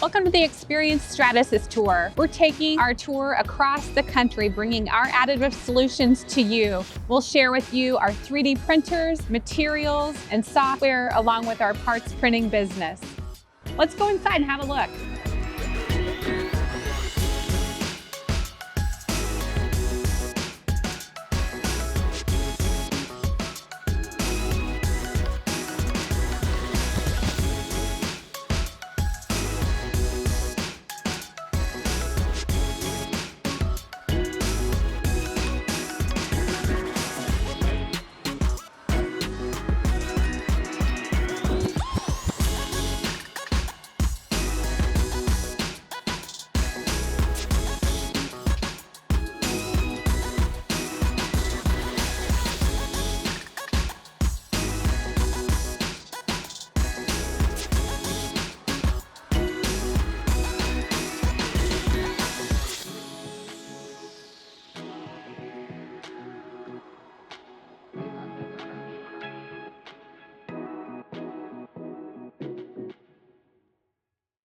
Welcome to the Experience Stratasys Tour. We're taking our tour across the country, bringing our additive solutions to you. We'll share with you our 3D printers, materials, and software, along with our parts printing business. Let's go inside and have a look.